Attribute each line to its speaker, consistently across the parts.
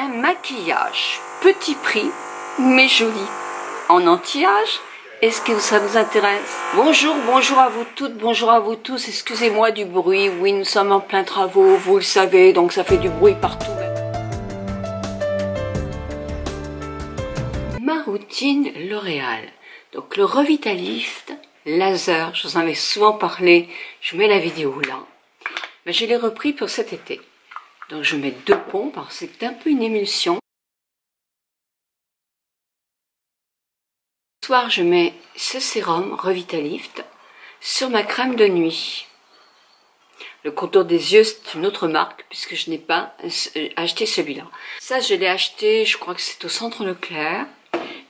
Speaker 1: un maquillage petit prix mais joli en anti-âge. Est-ce que ça vous intéresse? Bonjour, bonjour à vous toutes, bonjour à vous tous. Excusez-moi du bruit, oui nous sommes en plein travaux, vous le savez, donc ça fait du bruit partout. Ma routine L'Oréal, donc le Revitalift laser, je vous en avais souvent parlé, je mets la vidéo là, mais je l'ai repris pour cet été. Donc je mets 2 pompes, parce que c'est un peu une émulsion. Ce soir je mets ce sérum Revitalift sur ma crème de nuit. Le contour des yeux c'est une autre marque puisque je n'ai pas acheté celui-là. Ça je l'ai acheté, je crois que c'est au Centre Leclerc.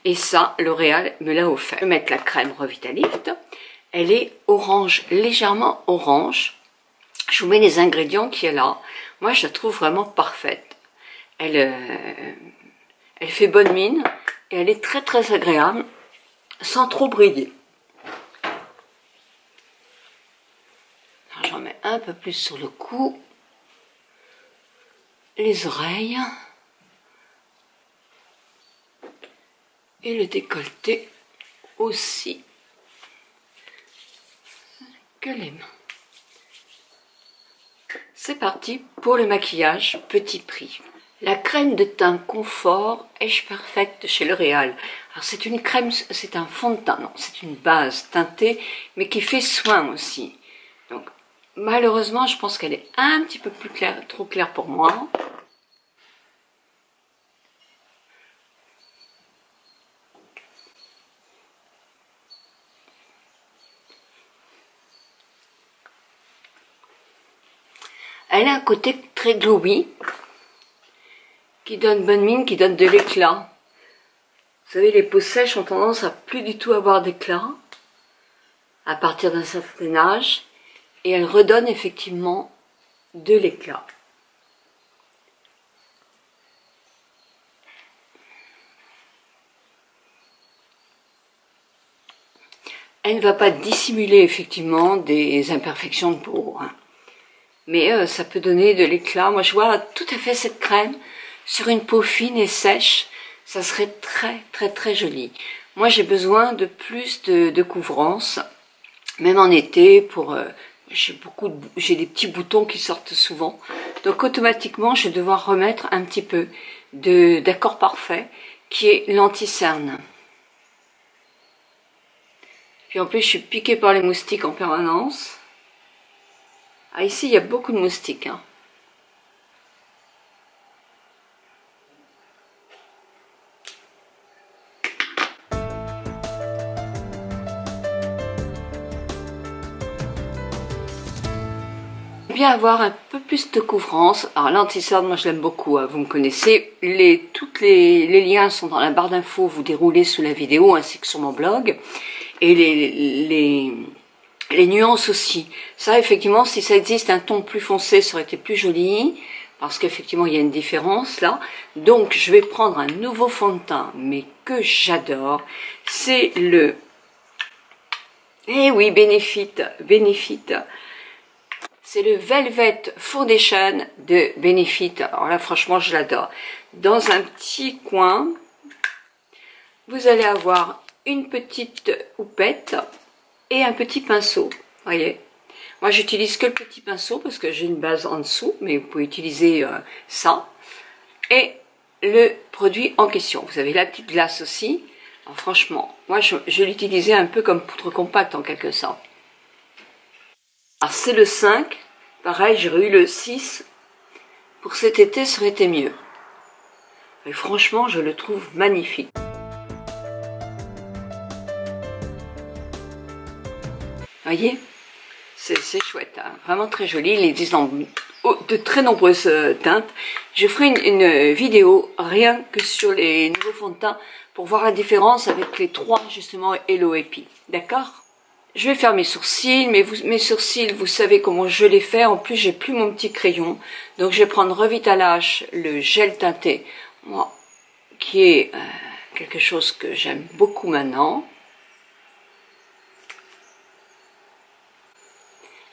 Speaker 1: Et ça, L'Oréal me l'a offert. Je vais mettre la crème Revitalift. Elle est orange, légèrement orange. Je vous mets les ingrédients qu'il y a là. Moi, je la trouve vraiment parfaite. Elle fait bonne mine et elle est très très agréable, sans trop briller. J'en mets un peu plus sur le cou, les oreilles. Et le décolleté aussi que les mains. C'est parti pour le maquillage petit prix. La crème de teint Confort Age Perfect de chez L'Oréal. Alors c'est une crème, c'est un fond de teint, non, c'est une base teintée, mais qui fait soin aussi. Donc malheureusement, je pense qu'elle est un petit peu plus claire, trop claire pour moi. Elle a un côté très glowy, qui donne bonne mine, qui donne de l'éclat. Vous savez, les peaux sèches ont tendance à plus du tout avoir d'éclat, à partir d'un certain âge, et elle redonne effectivement de l'éclat. Elle ne va pas dissimuler effectivement des imperfections de peau, hein. Mais ça peut donner de l'éclat. Moi, je vois tout à fait cette crème sur une peau fine et sèche. Ça serait très, très, très joli. Moi, j'ai besoin de plus de couvrance, même en été. Pour j'ai des petits boutons qui sortent souvent. Donc, automatiquement, je vais devoir remettre un petit peu d'Accord Parfait, qui est l'anti-cerne. Puis en plus, je suis piquée par les moustiques en permanence. Ah, ici, il y a beaucoup de moustiques, hein. Bien avoir un peu plus de couvrance. Alors l'anti-cerne, moi je l'aime beaucoup, hein, vous me connaissez. Tous les liens sont dans la barre d'infos, vous déroulez sous la vidéo ainsi que sur mon blog. Et les nuances aussi. Ça, effectivement, si ça existe un ton plus foncé, ça aurait été plus joli. Parce qu'effectivement, il y a une différence là. Donc, je vais prendre un nouveau fond de teint, mais que j'adore. C'est le... Eh oui, Benefit. C'est le Velvet Foundation de Benefit. Alors là, franchement, je l'adore. Dans un petit coin, vous allez avoir une petite houppette et un petit pinceau, voyez. Moi j'utilise que le petit pinceau parce que j'ai une base en dessous, mais vous pouvez utiliser ça. Et le produit en question. Vous avez la petite glace aussi. Alors, franchement, moi je l'utilisais un peu comme poudre compacte en quelque sorte. Alors c'est le 5. Pareil, j'aurais eu le 6. Pour cet été, ça aurait été mieux. Et franchement, je le trouve magnifique. Voyez, c'est chouette, hein, vraiment très joli. Il existe dans de très nombreuses teintes. Je ferai une vidéo rien que sur les nouveaux fonds de teint pour voir la différence avec les 3 justement Hello Happy. D'accord? Je vais faire mes sourcils, mes sourcils, vous savez comment je les fais. En plus, j'ai plus mon petit crayon, donc je vais prendre Revitalash, le gel teinté, moi, qui est quelque chose que j'aime beaucoup maintenant.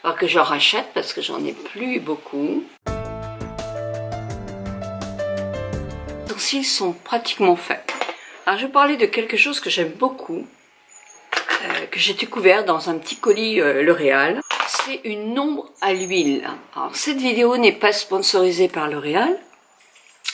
Speaker 1: Alors que j'en rachète parce que j'en ai plus beaucoup. cils sont pratiquement faits. Alors je vais parler de quelque chose que j'aime beaucoup, que j'ai découvert dans un petit colis L'Oréal. C'est une ombre à l'huile. Alors cette vidéo n'est pas sponsorisée par L'Oréal.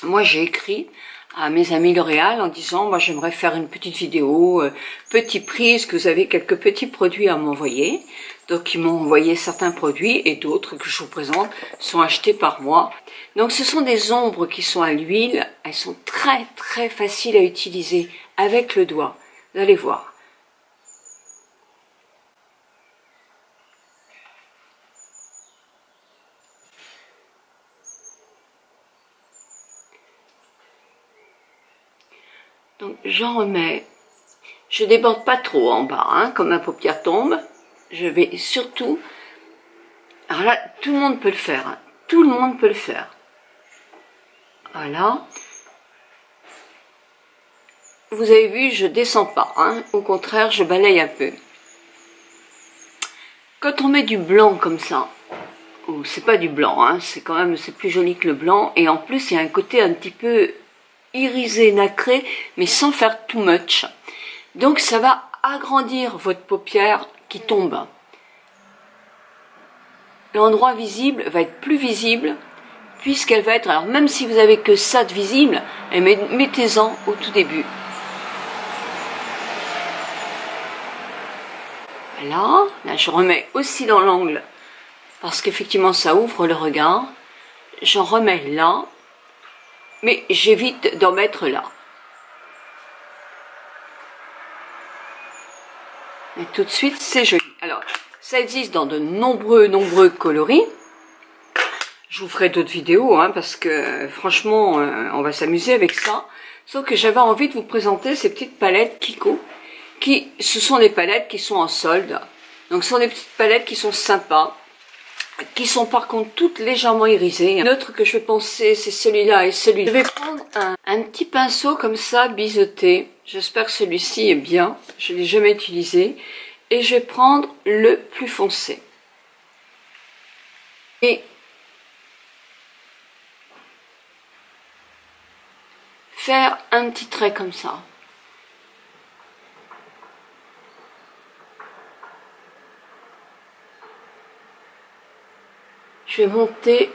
Speaker 1: Moi j'ai écrit à mes amis L'Oréal en disant moi j'aimerais faire une petite vidéo, petit prix, est-ce que vous avez quelques petits produits à m'envoyer? Donc ils m'ont envoyé certains produits et d'autres que je vous présente sont achetés par moi. Donc ce sont des ombres qui sont à l'huile, elles sont très très faciles à utiliser avec le doigt, vous allez voir. Donc j'en remets, je déborde pas trop en bas, hein, comme ma paupière tombe. Je vais surtout, alors là tout le monde peut le faire, hein, tout le monde peut le faire. Voilà. Vous avez vu, je descends pas, hein, au contraire je balaye un peu. Quand on met du blanc comme ça, ou c'est pas du blanc, hein, c'est quand même, c'est plus joli que le blanc, et en plus il y a un côté un petit peu irisé, nacré, mais sans faire too much. Donc ça va agrandir votre paupière qui tombe. L'endroit visible va être plus visible, puisqu'elle va être, alors même si vous avez que ça de visible, mettez-en au tout début. Voilà, là je remets aussi dans l'angle, parce qu'effectivement ça ouvre le regard. J'en remets là, mais j'évite d'en mettre là. Et tout de suite, c'est joli. Alors, ça existe dans de nombreux coloris. Je vous ferai d'autres vidéos, hein, parce que franchement, on va s'amuser avec ça. Sauf que j'avais envie de vous présenter ces petites palettes Kiko, ce sont des palettes qui sont en solde. Donc, ce sont des petites palettes qui sont sympas, qui sont par contre toutes légèrement irisées. L'autre que je vais penser, c'est celui-là et celui-là. Je vais prendre un petit pinceau comme ça, biseauté. J'espère que celui-ci est bien. Je ne l'ai jamais utilisé. Et je vais prendre le plus foncé. Et faire un petit trait comme ça. Je vais monter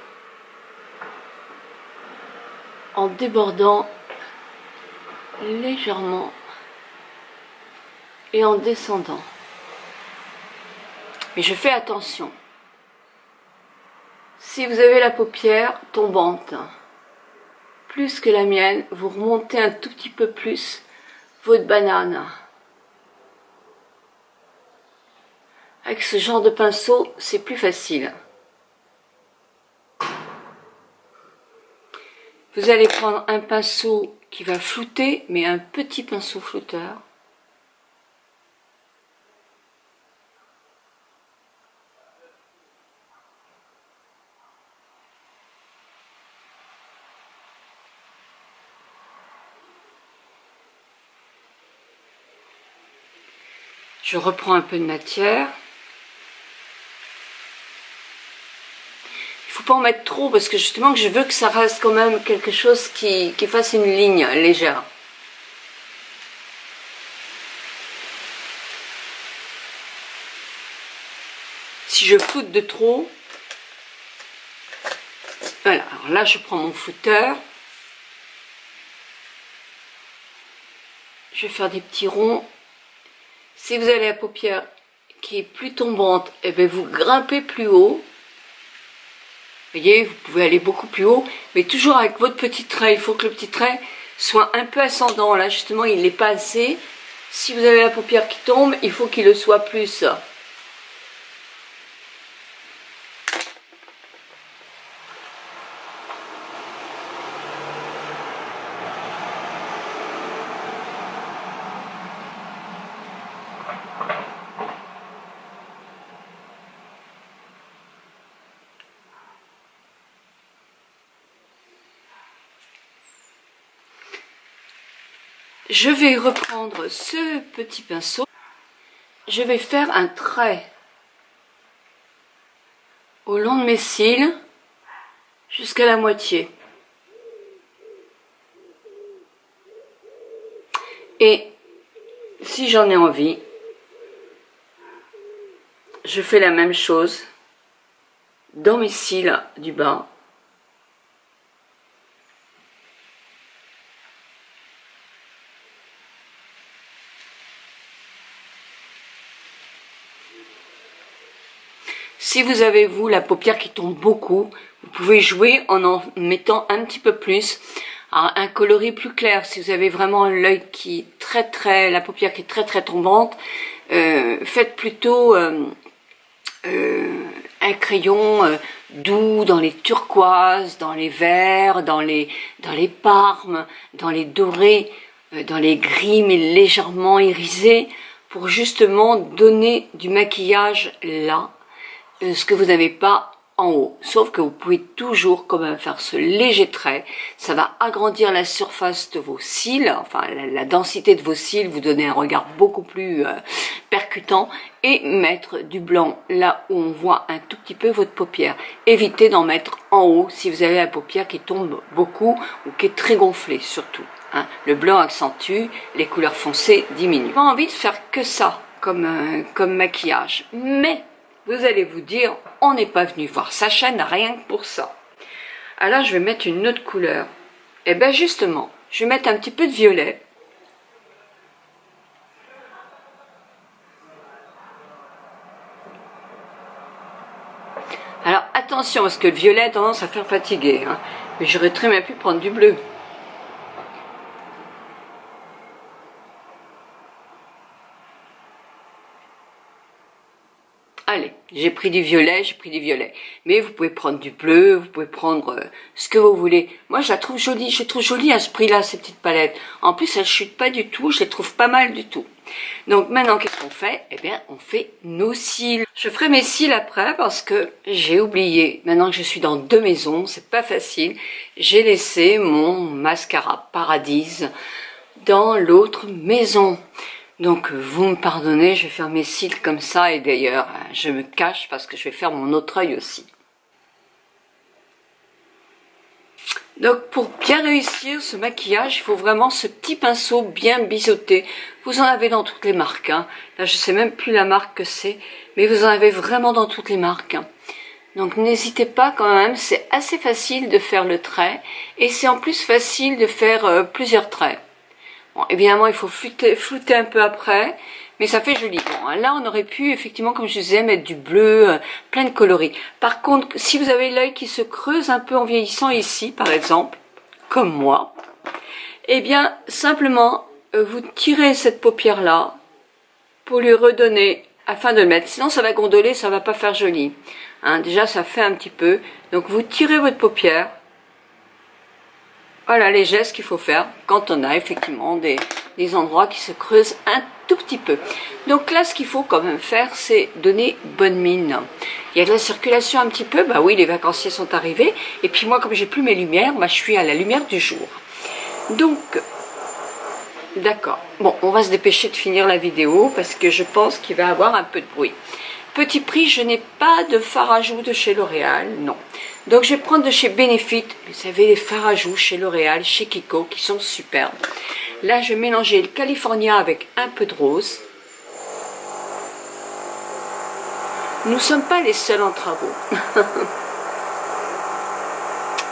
Speaker 1: en débordant légèrement et en descendant. Mais je fais attention. Si vous avez la paupière tombante, plus que la mienne, vous remontez un tout petit peu plus votre banane. Avec ce genre de pinceau, c'est plus facile. Vous allez prendre un pinceau qui va flouter, mais un petit pinceau flouteur. Je reprends un peu de matière. Il ne faut pas en mettre trop parce que justement je veux que ça reste quand même quelque chose qui fasse une ligne légère. Si je floute de trop, voilà, alors là je prends mon flouteur. Je vais faire des petits ronds. Si vous avez la paupière qui est plus tombante, et bien vous grimpez plus haut. Vous voyez, vous pouvez aller beaucoup plus haut, mais toujours avec votre petit trait. Il faut que le petit trait soit un peu ascendant. Là, justement, il n'est pas assez. Si vous avez la paupière qui tombe, il faut qu'il le soit plus. Je vais reprendre ce petit pinceau. Je vais faire un trait au long de mes cils jusqu'à la moitié. Et si j'en ai envie, je fais la même chose dans mes cils du bas. Si vous avez, vous, la paupière qui tombe beaucoup, vous pouvez jouer en mettant un petit peu plus. Alors, un coloris plus clair, si vous avez vraiment l'œil qui est la paupière qui est très tombante, faites plutôt un crayon doux dans les turquoises, dans les verts, dans les parmes, dans les dorés, dans les gris mais légèrement irisés, pour justement donner du maquillage là, ce que vous n'avez pas en haut. Sauf que vous pouvez toujours quand même faire ce léger trait. Ça va agrandir la surface de vos cils, enfin la densité de vos cils, vous donner un regard beaucoup plus percutant, et mettre du blanc là où on voit un tout petit peu votre paupière. Évitez d'en mettre en haut si vous avez la paupière qui tombe beaucoup ou qui est très gonflée surtout. Hein. Le blanc accentue, les couleurs foncées diminuent. J'ai pas envie de faire que ça comme maquillage, mais vous allez vous dire, on n'est pas venu voir sa chaîne rien que pour ça. Alors je vais mettre une autre couleur. Et bien justement, je vais mettre un petit peu de violet. Alors attention, parce que le violet a tendance à faire fatiguer. Hein. Mais j'aurais très bien pu prendre du bleu. Allez, j'ai pris du violet, Mais vous pouvez prendre du bleu, vous pouvez prendre ce que vous voulez. Moi, je la trouve jolie, je trouve jolie à ce prix-là, ces petites palettes. En plus, elles chutent pas du tout, je les trouve pas mal du tout. Donc maintenant, qu'est-ce qu'on fait? Eh bien, on fait nos cils. Je ferai mes cils après parce que j'ai oublié. Maintenant que je suis dans 2 maisons, c'est pas facile. J'ai laissé mon mascara Paradise dans l'autre maison. Donc vous me pardonnez, je vais faire mes cils comme ça, et d'ailleurs je me cache parce que je vais faire mon autre œil aussi. Donc pour bien réussir ce maquillage, il faut vraiment ce petit pinceau bien biseauté. Vous en avez dans toutes les marques. Hein. Là je sais même plus la marque que c'est, mais vous en avez vraiment dans toutes les marques. Hein. Donc n'hésitez pas quand même, c'est assez facile de faire le trait, et c'est en plus facile de faire plusieurs traits. Bon, évidemment, il faut flouter un peu après, mais ça fait joli. Bon, là, on aurait pu, effectivement, comme je disais, mettre du bleu, plein de coloris. Par contre, si vous avez l'œil qui se creuse un peu en vieillissant ici, par exemple, comme moi, eh bien, simplement, vous tirez cette paupière-là pour lui redonner, afin de le mettre. Sinon, ça va gondoler, ça va pas faire joli. Hein, déjà, ça fait un petit peu. Donc, vous tirez votre paupière. Voilà les gestes qu'il faut faire quand on a effectivement des endroits qui se creusent un tout petit peu. Donc là, ce qu'il faut quand même faire, c'est donner bonne mine. Il y a de la circulation un petit peu, bah oui, les vacanciers sont arrivés. Et puis moi, comme j'ai plus mes lumières, bah, je suis à la lumière du jour. Donc, d'accord. Bon, on va se dépêcher de finir la vidéo parce que je pense qu'il va y avoir un peu de bruit. Petit prix, je n'ai pas de fard à joues de chez L'Oréal, non. Donc je vais prendre de chez Benefit, vous savez les fards à joues chez L'Oréal, chez Kiko, qui sont superbes. Là je vais mélanger le California avec un peu de rose. Nous ne sommes pas les seuls en travaux.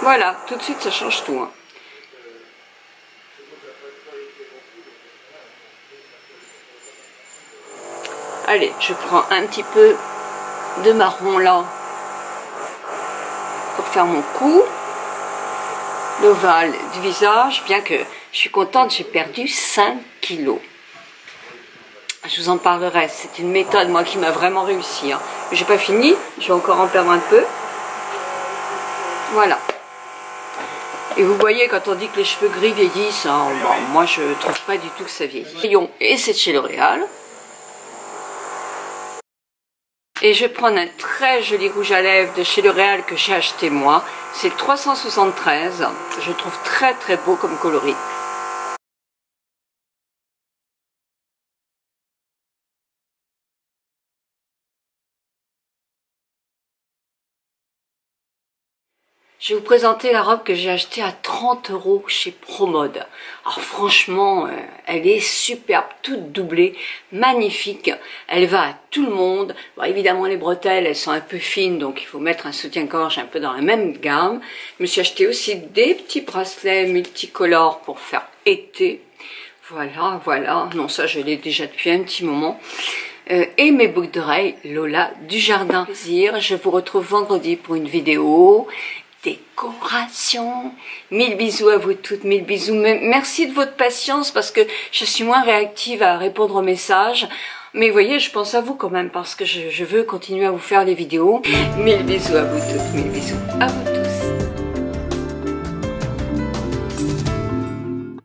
Speaker 1: Voilà, tout de suite ça change tout. Hein. Allez, je prends un petit peu de marron là. Pour faire mon cou, l'ovale du visage, bien que je suis contente, j'ai perdu 5 kilos. Je vous en parlerai, c'est une méthode moi qui m'a vraiment réussi. Hein. J'ai pas fini, je vais encore en perdre un peu. Voilà. Et vous voyez, quand on dit que les cheveux gris vieillissent, hein, bon, moi je trouve pas du tout que ça vieillit. Et c'est de chez L'Oréal. Et je vais prendre un très joli rouge à lèvres de chez L'Oréal que j'ai acheté moi. C'est le 373. Je le trouve très beau comme coloris. Je vais vous présenter la robe que j'ai achetée à 30 € chez Promode. Alors franchement, elle est superbe, toute doublée, magnifique. Elle va à tout le monde. Bon, évidemment, les bretelles, elles sont un peu fines, donc il faut mettre un soutien-gorge un peu dans la même gamme. Je me suis acheté aussi des petits bracelets multicolores pour faire été. Voilà, voilà. Non, ça, je l'ai déjà depuis un petit moment. Et mes boucles d'oreilles Lola du Jardin. Plaisir. Je vous retrouve vendredi pour une vidéo décoration. 1000 bisous à vous toutes, 1000 bisous. Merci de votre patience parce que je suis moins réactive à répondre aux messages. Mais vous voyez, je pense à vous quand même parce que je veux continuer à vous faire des vidéos. 1000 bisous à vous toutes, 1000 bisous à vous toutes.